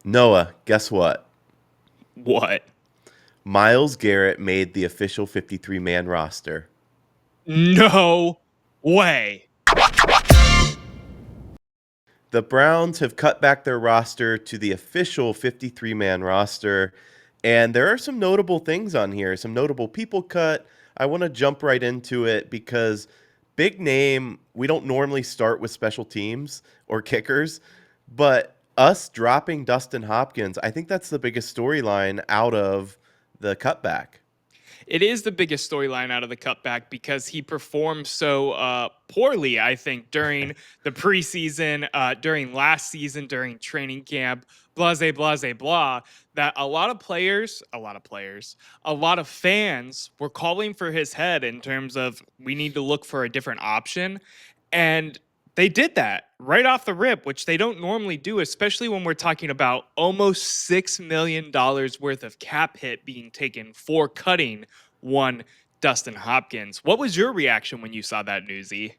Noah, guess what? What? Miles Garrett made the official 53-man roster. No way. The Browns have cut back their roster to the official 53-man roster, and there are some notable things on here, some notable people cut. I want to jump right into it because big name, we don't normally start with special teams or kickers, but us dropping Dustin Hopkins, I think that's the biggest storyline out of the cutback. It is the biggest storyline out of the cutback because he performed so poorly, I think, during the preseason, during last season, during training camp, blah, that a lot of fans were calling for his head in terms of we need to look for a different option. And they did that right off the rip, which they don't normally do, especially when we're talking about almost $6 million worth of cap hit being taken for cutting one Dustin Hopkins. What was your reaction when you saw that newsy?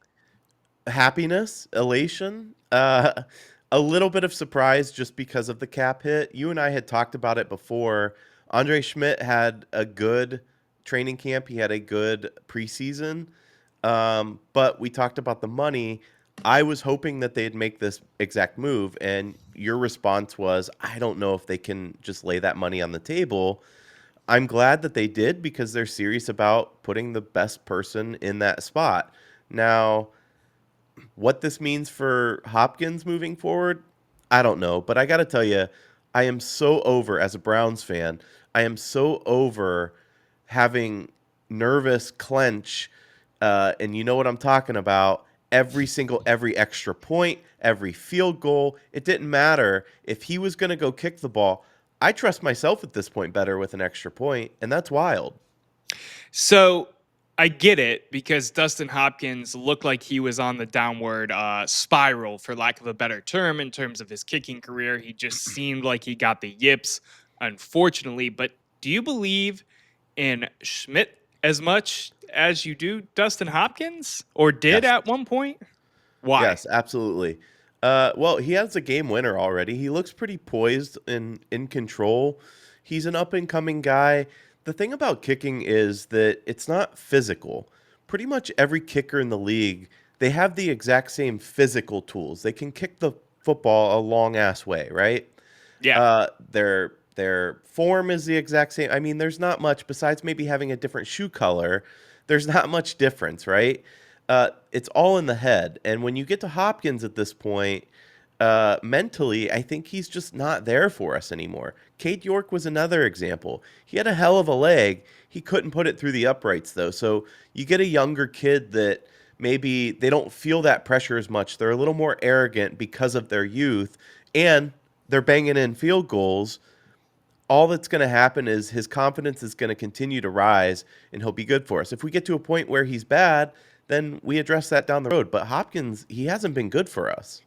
Happiness, elation, a little bit of surprise just because of the cap hit. You and I had talked about it before. Andre Schmidt had a good training camp. He had a good preseason, but we talked about the money. I was hoping that they'd make this exact move, and your response was, "I don't know if they can just lay that money on the table." I'm glad that they did because they're serious about putting the best person in that spot. Now, what this means for Hopkins moving forward, I don't know. But I got to tell you, I am so over, as a Browns fan, I am so over having nervous clench, and you know what I'm talking about. Every extra point, every field goal, it didn't matter. If he was going to go kick the ball, I trust myself at this point better with an extra point, and that's wild. So I get it because Dustin Hopkins looked like he was on the downward spiral, for lack of a better term, in terms of his kicking career. He just seemed like he got the yips, unfortunately. But do you believe in Schmidt as much as you do Dustin Hopkins, or did Yes. at one point? Why? Yes, absolutely. Well, he has a game winner already. He looks pretty poised and in control. He's an up and coming guy. The thing about kicking is that it's not physical. Pretty much every kicker in the league, they have the exact same physical tools. They can kick the football a long ass way, right? Yeah. Their form is the exact same. I mean, there's not much besides maybe having a different shoe color. There's not much difference, right? It's all in the head. And when you get to Hopkins at this point, mentally, I think he's just not there for us anymore. Cade York was another example. He had a hell of a leg. He couldn't put it through the uprights, though. So you get a younger kid that maybe they don't feel that pressure as much. They're a little more arrogant because of their youth, and they're banging in field goals. All that's going to happen is his confidence is going to continue to rise and he'll be good for us. If we get to a point where he's bad, then we address that down the road. But Hopkins, he hasn't been good for us.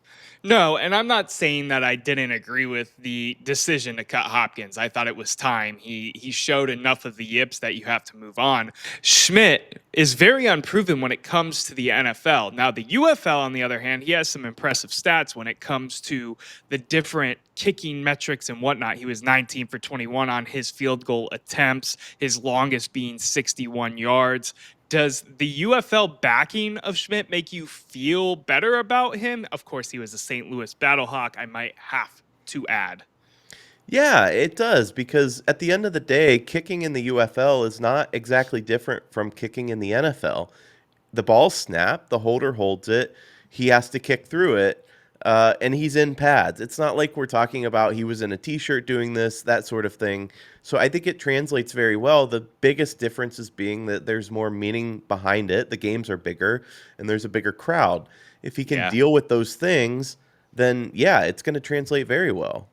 No, and I'm not saying that I didn't agree with the decision to cut Hopkins. I thought it was time. He showed enough of the yips that you have to move on. Schmidt is very unproven when it comes to the NFL. Now, the UFL, on the other hand, he has some impressive stats when it comes to the different kicking metrics and whatnot. He was 19 for 21 on his field goal attempts, his longest being 61 yards. Does the UFL backing of Schmidt make you feel better about him? Of course, he was a St. Louis Battlehawk, I might have to add. Yeah, it does because at the end of the day, kicking in the UFL is not exactly different from kicking in the NFL. The ball's snapped, the holder holds it, he has to kick through it, and he's in pads. It's not like we're talking about he was in a t-shirt doing this, that sort of thing. So I think it translates very well. The biggest difference is being that there's more meaning behind it. The games are bigger and there's a bigger crowd. If he can Yeah. deal with those things, then yeah, it's going to translate very well.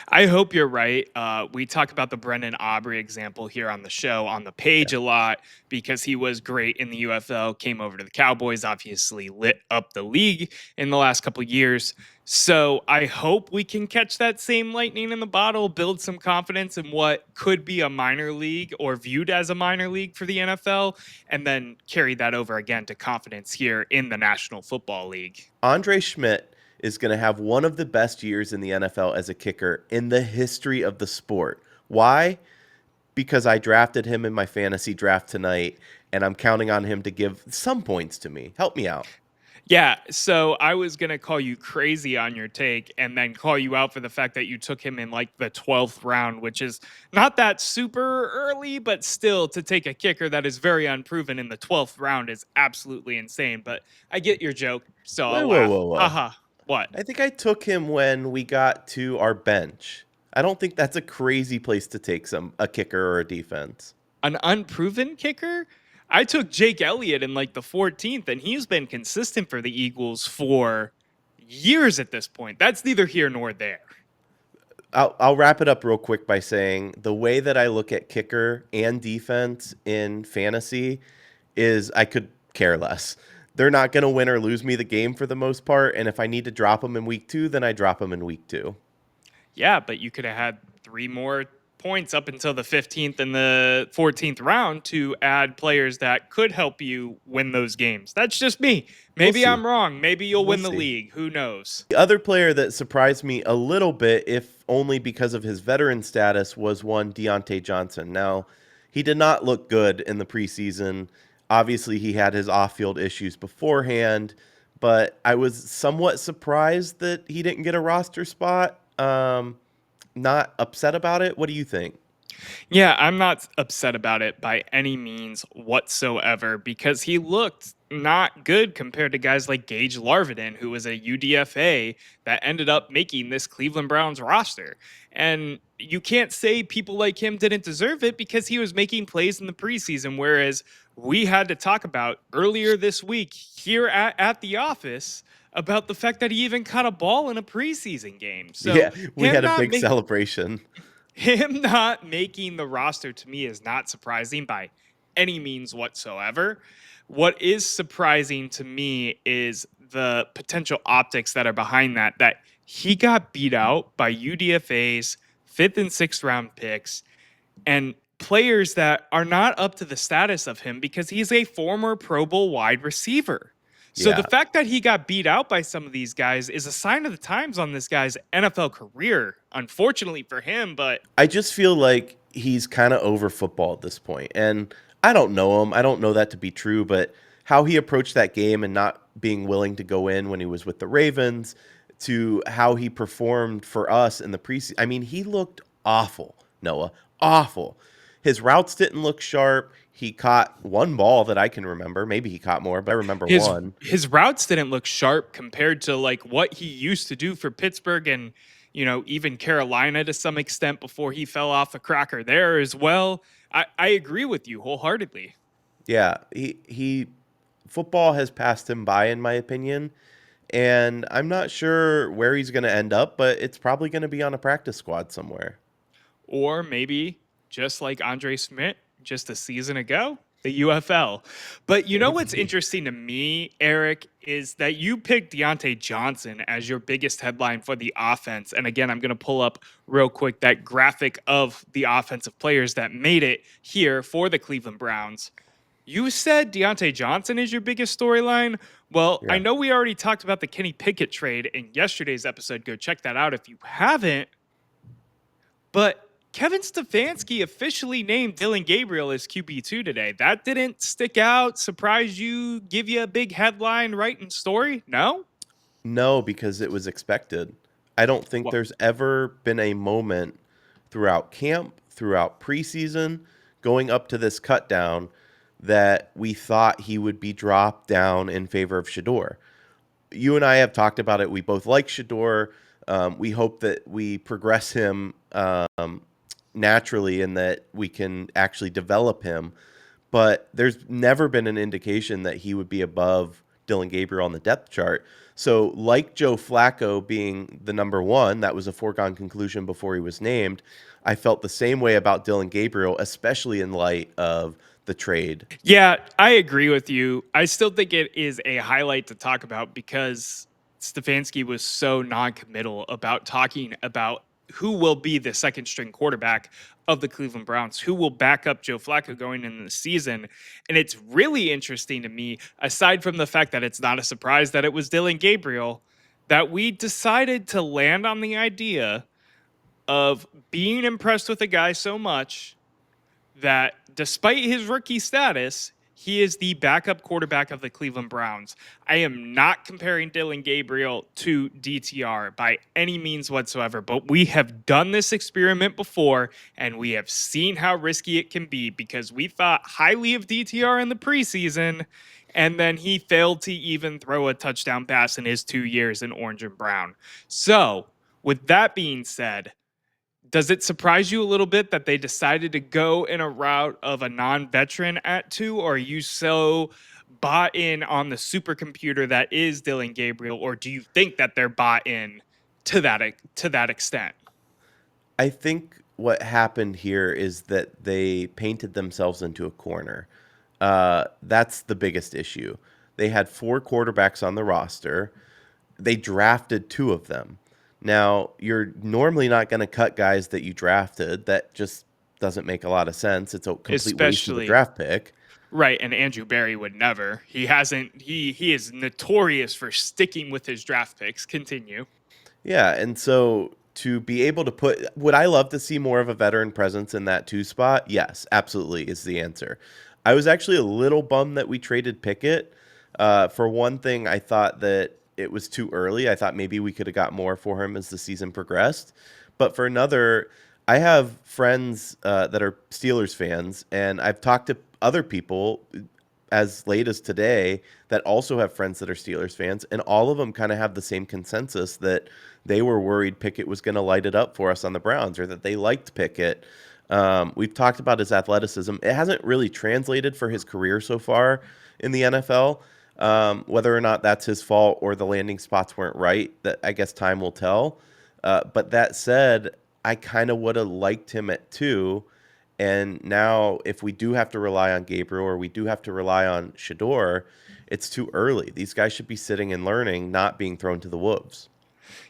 I hope you're right. We talk about the Brendan Aubrey example here on the show, on the page a lot, because he was great in the UFL, came over to the Cowboys, obviously lit up the league in the last couple of years. So I hope we can catch that same lightning in the bottle, build some confidence in what could be a minor league or viewed as a minor league for the NFL, and then carry that over again to confidence here in the National Football League. Andre Schmidt is going to have one of the best years in the NFL as a kicker in the history of the sport. Why? Because I drafted him in my fantasy draft tonight, and I'm counting on him to give some points to me. Help me out. Yeah, so I was gonna call you crazy on your take and then call you out for the fact that you took him in like the 12th round, which is not that super early, but still to take a kicker that is very unproven in the 12th round is absolutely insane. But I get your joke, so Whoa, I'll whoa, laugh. whoa, whoa. Haha. What? I think I took him when we got to our bench. I don't think that's a crazy place to take a kicker or a defense. An unproven kicker? I took Jake Elliott in like the 14th, and he's been consistent for the Eagles for years at this point. That's neither here nor there. I'll wrap it up real quick by saying the way that I look at kicker and defense in fantasy is I could care less. They're not going to win or lose me the game for the most part, and if I need to drop them in week 2, then I drop them in week 2. Yeah, but you could have had three more points up until the 15th and the 14th round to add players that could help you win those games. That's just me. We'll Maybe see. I'm wrong. Maybe you'll We'll win the see. league. Who knows? The other player that surprised me a little bit, if only because of his veteran status, was one Deontay Johnson. Now, he did not look good in the preseason. Obviously, he had his off field issues beforehand, but I was somewhat surprised that he didn't get a roster spot. Not upset about it. What do you think? Yeah, I'm not upset about it by any means whatsoever because he looked not good compared to guys like Gage Larvin, who was a UDFA that ended up making this Cleveland Browns roster. And you can't say people like him didn't deserve it because he was making plays in the preseason, whereas we had to talk about earlier this week here at the office about the fact that he even caught a ball in a preseason game. So Yeah, we him had a not big making celebration. him not making the roster to me is not surprising by any means whatsoever. What is surprising to me is the potential optics that are behind that. That he got beat out by UDFA's fifth and sixth round picks and players that are not up to the status of him because he's a former Pro Bowl wide receiver. So the Yeah. fact that he got beat out by some of these guys is a sign of the times on this guy's NFL career. Unfortunately for him, but I just feel like he's kind of over football at this point. And I don't know him. I don't know that to be true, but how he approached that game and not being willing to go in when he was with the Ravens to how he performed for us in the preseason. I mean, he looked awful, Noah. Awful. His routes didn't look sharp. He caught one ball that I can remember. Maybe he caught more, but I remember his one. his routes didn't look sharp compared to like what he used to do for Pittsburgh and even Carolina to some extent before he fell off the cracker there as well. I agree with you wholeheartedly. Yeah, he football has passed him by in my opinion, and I'm not sure where he's going to end up, but it's probably going to be on a practice squad somewhere. Or maybe just like Andre Smith just a season ago, the UFL. But you know what's Maybe. interesting to me, Eric, is that you picked Deontay Johnson as your biggest headline for the offense. And again, I'm going to pull up real quick that graphic of the offensive players that made it here for the Cleveland Browns. You said Deontay Johnson is your biggest storyline. Well, I Yeah. know we already talked about the Kenny Pickett trade in yesterday's episode. Go check that out if you haven't. But Kevin Stefanski officially named Dylan Gabriel as QB2 today. That didn't stick out, surprise you, give you a big headline, writing story? No? No, because it was expected. I don't think Well, there's ever been a moment throughout camp, throughout preseason, going up to this cut down that we thought he would be dropped down in favor of Shador. You and I have talked about it. We both like Shador. We hope that we progress him naturally and that we can actually develop him. But there's never been an indication that he would be above Dylan Gabriel on the depth chart. So, like Joe Flacco being the number one, that was a foregone conclusion before he was named. I felt the same way about Dylan Gabriel, especially in light of the trade. yeah, I agree with you. I still think it is a highlight to talk about because Stefanski was so non-committal about talking about who will be the second string quarterback of the Cleveland Browns, who will back up Joe Flacco going into the season. And it's really interesting to me, aside from the fact that it's not a surprise that it was Dylan Gabriel, that we decided to land on the idea of being impressed with a guy so much that despite his rookie status, he is the backup quarterback of the Cleveland Browns. I am not comparing Dylan Gabriel to DTR by any means whatsoever, but we have done this experiment before and we have seen how risky it can be because we thought highly of DTR in the preseason and then he failed to even throw a touchdown pass in his 2 years in orange and brown. So, with that being said, does it surprise you a little bit that they decided to go in a route of a non-veteran at 2, or are you so bought in on the supercomputer that is Dylan Gabriel, or do you think that they're bought in to that extent? I think what happened here is that they painted themselves into a corner. That's the biggest issue. They had four quarterbacks on the roster. They drafted two of them. Now, you're normally not going to cut guys that you drafted. That just doesn't make a lot of sense. It's a complete waste of a Especially draft pick. right, and Andrew Barry would never. He hasn't he is notorious for sticking with his draft picks. Continue. Yeah, and so to be able to put, would I love to see more of a veteran presence in that two spot? Yes, absolutely is the answer. I was actually a little bummed that we traded Pickett. For one thing, I thought that it was too early. I thought maybe we could have got more for him as the season progressed. But for another, I have friends that are Steelers fans, and I've talked to other people as late as today that also have friends that are Steelers fans, and all of them kind of have the same consensus that they were worried Pickett was going to light it up for us on the Browns, or that they liked Pickett. We've talked about his athleticism. It hasn't really translated for his career so far in the NFL. Whether or not that's his fault or the landing spots weren't right, that I guess time will tell. But that said, I kind of would have liked him at 2. And now, if we do have to rely on Gabriel or we do have to rely on Shador, it's too early. These guys should be sitting and learning, not being thrown to the wolves.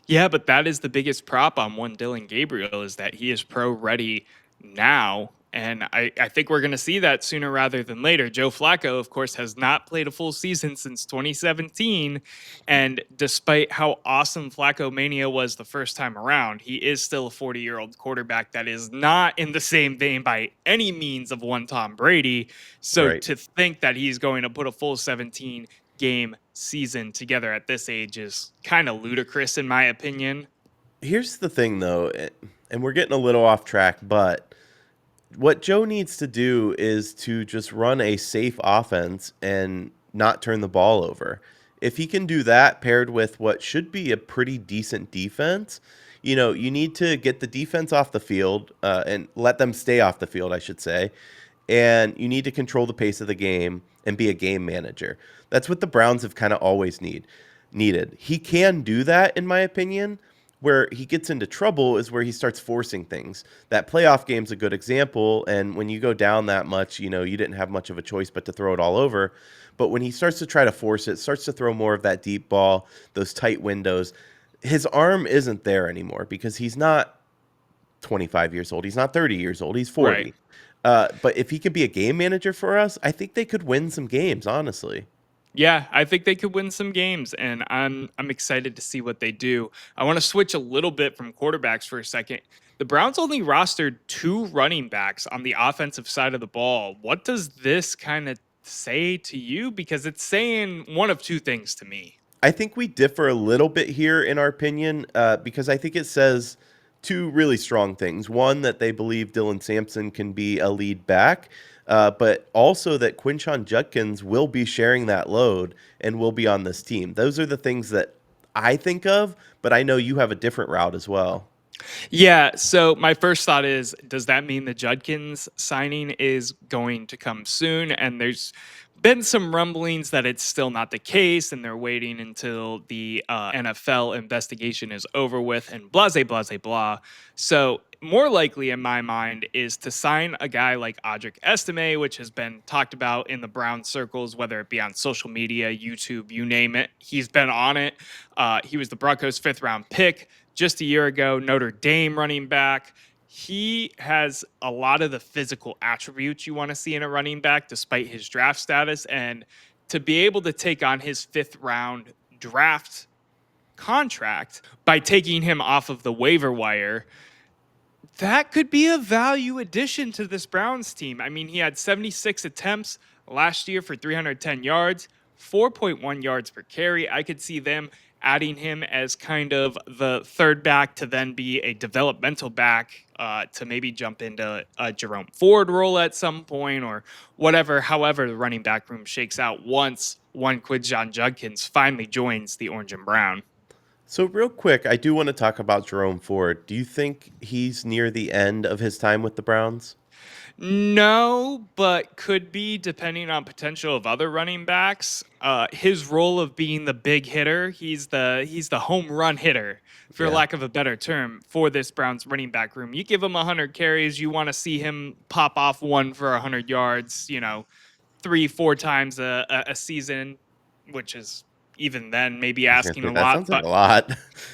Yeah, but that is the biggest prop on one Dylan Gabriel is that he is pro ready now. And I think we're going to see that sooner rather than later. Joe Flacco, of course, has not played a full season since 2017. And despite how awesome Flacco Mania was the first time around, he is still a 40-year-old quarterback that is not in the same vein by any means of one Tom Brady. So Right. to think that he's going to put a full 17 game season together at this age is kind of ludicrous in my opinion. Here's the thing, though, and we're getting a little off track, but what Joe needs to do is to just run a safe offense and not turn the ball over. If he can do that paired with what should be a pretty decent defense, you need to get the defense off the field and let them stay off the field, I should say. And you need to control the pace of the game and be a game manager. That's what the Browns have kind of always needed. He can do that, in my opinion. Where he gets into trouble is where he starts forcing things. That playoff game's a good example, and when you go down that much, you didn't have much of a choice but to throw it all over. But when he starts to try to force it, starts to throw more of that deep ball, those tight windows, his arm isn't there anymore because he's not 25 years old. He's not 30 years old. He's Right. 40. But if he could be a game manager for us, I think they could win some games, honestly. Yeah, I think they could win some games and I'm excited to see what they do. I want to switch a little bit from quarterbacks for a second. The Browns only rostered 2 running backs on the offensive side of the ball. What does this kind of say to you because it's saying one of two things to me. I think we differ a little bit here in our opinion because I think it says two really strong things. One, that they believe Dylan Sampson can be a lead back, but also that Quinshon Judkins will be sharing that load and will be on this team. Those are the things that I think of, but I know you have a different route as well. Yeah, so my first thought is, does that mean the Judkins signing is going to come soon? And there's been some rumblings that it's still not the case, and they're waiting until the NFL investigation is over with, and blah, blah, blah. So, more likely in my mind is to sign a guy like Audric Estime, which has been talked about in the Brown circles, whether it be on social media, YouTube, you name it. He's been on it. He was the Broncos' fifth-round pick just a year ago, Notre Dame running back. He has a lot of the physical attributes you want to see in a running back, despite his draft status. And to be able to take on his fifth round draft contract by taking him off of the waiver wire, that could be a value addition to this Browns team. I mean, he had 76 attempts last year for 310 yards, 4.1 yards per carry. I could see them adding him as kind of the third back to then be a developmental back to maybe jump into a Jerome Ford role at some point or whatever, however the running back room shakes out once one Quidjon Judkins finally joins the Orange and Brown. So real quick, I do want to talk about Jerome Ford. Do you think he's near the end of his time with the Browns? No, but could be depending on potential of other running backs. His role of being the big hitter, he's the home run hitter, for Yeah. lack of a better term, for this Browns running back room. You give him 100 carries, you want to see him pop off one for 100 yards. 3, 4 times a season, which is even then maybe I was gonna asking say a that lot, sounds like a lot.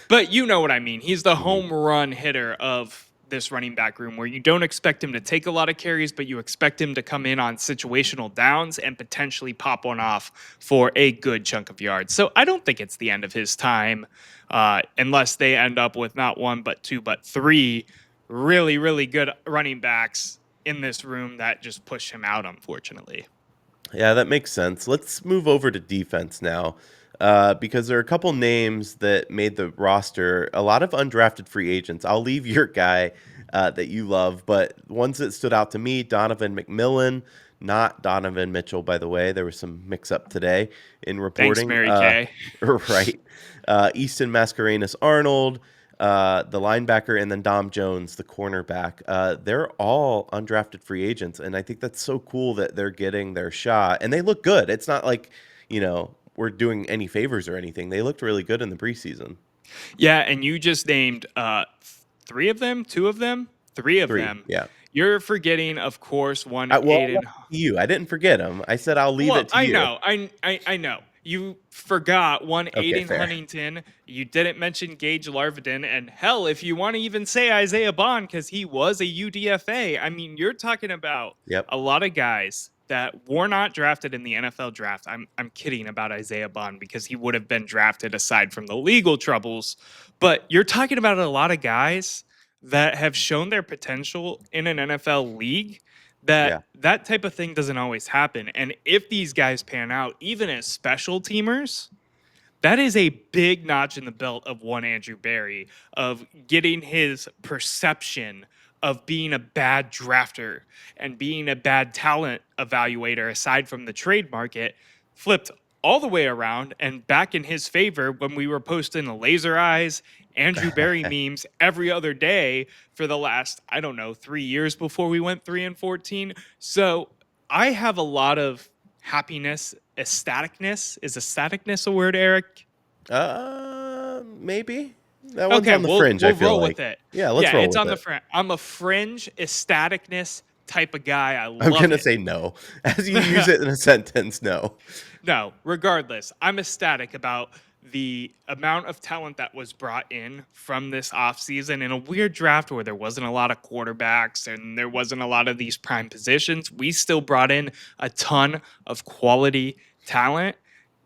but you know what I mean. He's the Mhm. home run hitter of this running back room where you don't expect him to take a lot of carries, but you expect him to come in on situational downs and potentially pop one off for a good chunk of yards. So I don't think it's the end of his time, unless they end up with not one, but two, but three really, really good running backs in this room that just push him out, unfortunately. Yeah, that makes sense. Let's move over to defense now, because there are a couple names that made the roster. A lot of undrafted free agents. I'll leave your guy that you love, but ones that stood out to me: Donovan McMillan, not Donovan Mitchell, by the way. There was some mix-up today in Thanks, reporting. Mary Kay. Right. Easton Mascarenas Arnold, the linebacker, and then Dom Jones, the cornerback. They're all undrafted free agents, and I think that's so cool that they're getting their shot, and they look good. It's not like we're doing any favors or anything. They looked really good in the preseason. Yeah, and you just named three of them, two of them, three of Three, them. yeah. You're forgetting, of course, one Well, I Aiden. left it to you. I didn't forget them. I said I'll leave Well, it to I you. know, I know. You forgot one Okay, Aiden fair. Huntington. You didn't mention Gage Larvin, and hell, if you want to even say Isaiah Bond, because he was a UDFA. I mean, you're talking about Yep. a lot of guys that were not drafted in the NFL draft. I'm kidding about Isaiah Bond because he would have been drafted aside from the legal troubles. But you're talking about a lot of guys that have shown their potential in an NFL league Yeah. that type of thing doesn't always happen. And if these guys pan out, even as special teamers, that is a big notch in the belt of one Andrew Barry, of getting his perception of being a bad drafter and being a bad talent evaluator aside from the trade market flipped all the way around and back in his favor when we were posting the laser eyes Andrew Barry memes every other day for the last, I don't know, 3 years before we went 3-14. So I have a lot of happiness, ecstaticness. Is ecstaticness a word, Eric? Maybe that one's Okay, on the we'll fringe. I we'll feel roll like. with it. Yeah, let's Yeah, roll it's with on the it. fringe. I'm a fringe ecstaticness type of guy. I I'm love gonna it. say no. As you use it in a sentence, no. No, regardless, I'm ecstatic about the amount of talent that was brought in from this offseason in a weird draft where there wasn't a lot of quarterbacks and there wasn't a lot of these prime positions. We still brought in a ton of quality talent.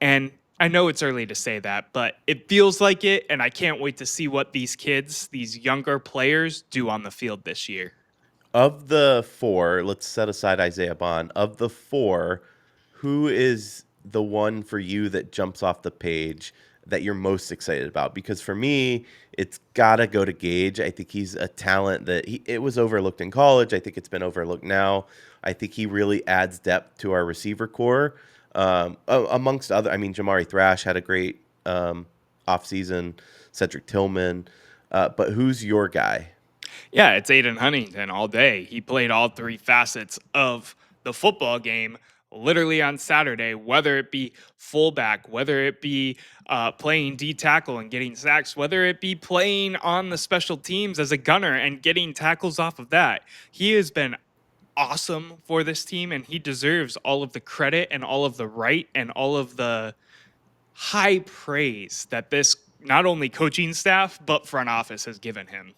And I know it's early to say that, but it feels like it. And I can't wait to see what these kids, these younger players, do on the field this year. Of the four, let's set aside Isaiah Bond. Of the four, who is the one for you that jumps off the page that you're most excited about? Because for me, it's gotta go to Gage. I think he's a talent that it was overlooked in college. I think it's been overlooked now. I think he really adds depth to our receiver core. Amongst other, I mean, Jamari Thrash had a great offseason. Cedric Tillman, but who's your guy? Yeah, it's Aiden Huntington all day. He played all three facets of the football game literally on Saturday, whether it be fullback, whether it be playing D tackle and getting sacks, whether it be playing on the special teams as a gunner and getting tackles off of that. He has been awesome for this team and he deserves all of the credit and all of the right and all of the high praise that this not only coaching staff but front office has given him.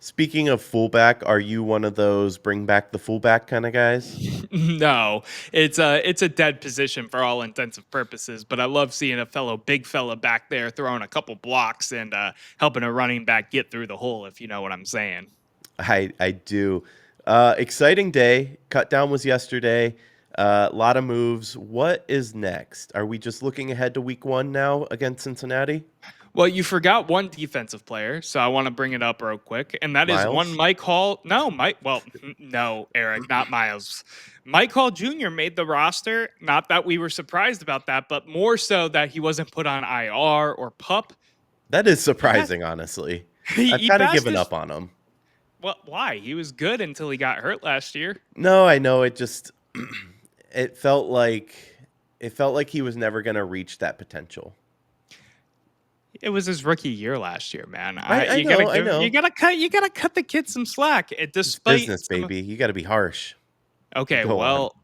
Speaking of fullback, are you one of those bring back the fullback kind of guys? No, it's a dead position for all intents and purposes. But I love seeing a big fella back there throwing a couple blocks and helping a running back get through the hole. If you know what I'm saying. I do. Exciting day. Cut down was yesterday. A lot of moves. What is next? Are we just looking ahead to week 1 now against Cincinnati? Well, you forgot one defensive player, so I want to bring it up real quick, and that is one Miles? Mike Hall. No, Mike. Well, no, Eric, not Miles. Mike Hall Jr. made the roster. Not that we were surprised about that, but more so that he wasn't put on IR or PUP. That is He passed. surprising, honestly. I've He kind of passed given his. up on him. Well, why? He was good until he got hurt last year. No, I know it just it felt like he was never going to reach that potential. It was his rookie year last year, man. I know, I know. You gotta cut the kid some slack. It's Despite business, some. baby. You got to be harsh. Okay, Go on. well,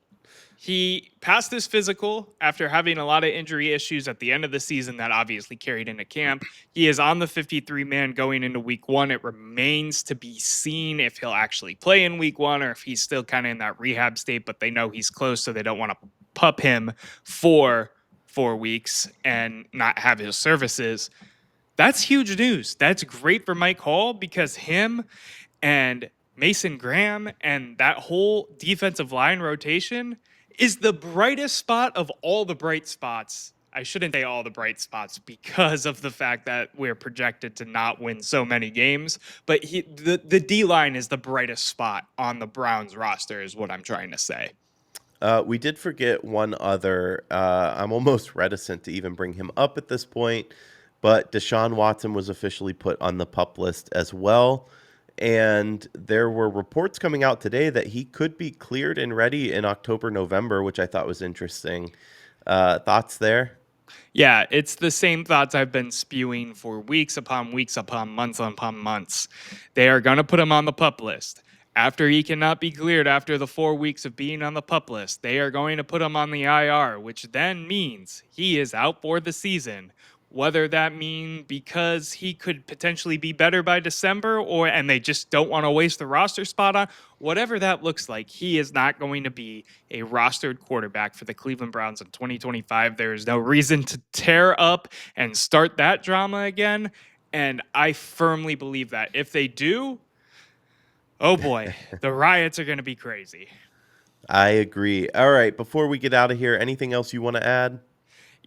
he passed his physical after having a lot of injury issues at the end of the season that obviously carried into camp. He is on the 53 man going into week 1. It remains to be seen if he'll actually play in week 1 or if he's still kind of in that rehab state, but they know he's close, so they don't want to pup him for 4 weeks and not have his services. That's huge news. That's great for Mike Hall because him and Mason Graham and that whole defensive line rotation is the brightest spot of all the bright spots. I shouldn't say all the bright spots because of the fact that we're projected to not win so many games, but the D line is the brightest spot on the Browns roster, is what I'm trying to say. We did forget one other. I'm almost reticent to even bring him up at this point, but Deshaun Watson was officially put on the pup list as well. And there were reports coming out today that he could be cleared and ready in October, November, which I thought was interesting. Thoughts there? Yeah, it's the same thoughts I've been spewing for weeks upon months. They are going to put him on the pup list. After he cannot be cleared after the 4 weeks of being on the pup list, they are going to put him on the IR, which then means he is out for the season. Whether that mean because he could potentially be better by December or and they just don't want to waste the roster spot on, whatever that looks like, he is not going to be a rostered quarterback for the Cleveland Browns in 2025. There is no reason to tear up and start that drama again. And I firmly believe that if they do, oh boy, the riots are going to be crazy. I agree. All right, before we get out of here, anything else you want to add?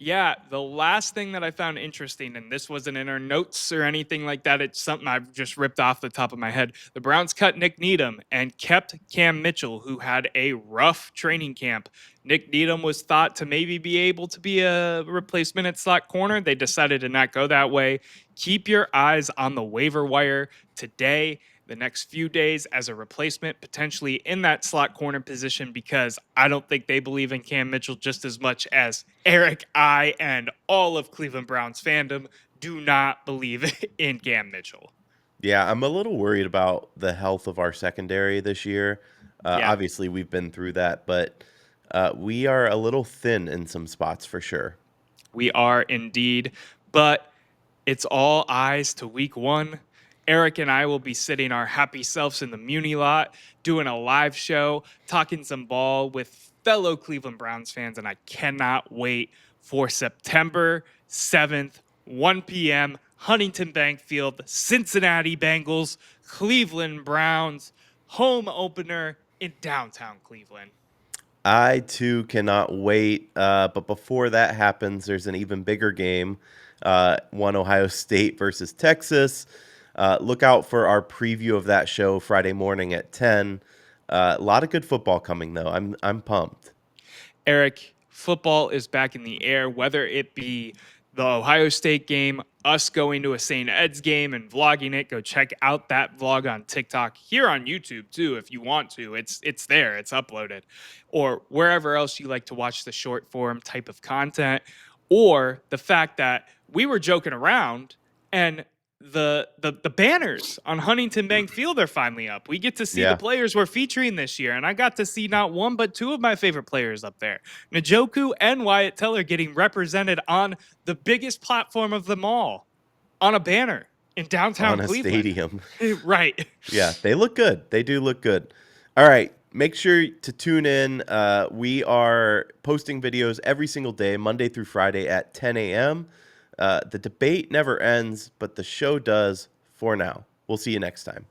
Yeah, the last thing that I found interesting, and this wasn't in our notes or anything like that, it's something I've just ripped off the top of my head. The Browns cut Nick Needham and kept Cam Mitchell, who had a rough training camp. Nick Needham was thought to maybe be able to be a replacement at slot corner. They decided to not go that way. Keep your eyes on the waiver wire today, the next few days, as a replacement, potentially in that slot corner position, because I don't think they believe in Cam Mitchell just as much as Eric, I, and all of Cleveland Browns fandom do not believe in Cam Mitchell. Yeah, I'm a little worried about the health of our secondary this year. Yeah, Obviously, we've been through that, but we are a little thin in some spots for sure. we are indeed. But it's all eyes to week 1. Eric and I will be sitting our happy selves in the Muni lot, doing a live show, talking some ball with fellow Cleveland Browns fans, and I cannot wait for September 7th, 1 p.m., Huntington Bank Field, Cincinnati Bengals, Cleveland Browns, home opener in downtown Cleveland. I too cannot wait. But before that happens, there's an even bigger game. One Ohio State versus Texas. Look out for our preview of that show Friday morning at 10. A lot of good football coming though. I'm pumped. Eric, football is back in the air, whether it be the Ohio State game, us going to a St. Ed's game and vlogging it. Go check out that vlog on TikTok, here on YouTube too, if you want to. It's there, it's uploaded, or wherever else you like to watch the short form type of content. Or the fact that we were joking around and the banners on Huntington Bank Field are finally up. We get to see the Yeah. players we're featuring this year, and I got to see not one but two of my favorite players up there, Njoku and Wyatt Teller, getting represented on the biggest platform of them all, on a banner. in downtown on a Cleveland. stadium. Right. Yeah, they look good. They do look good. All right, make sure to tune in. We are posting videos every single day, Monday through Friday at 10 a.m. The debate never ends, but the show does for now. We'll see you next time.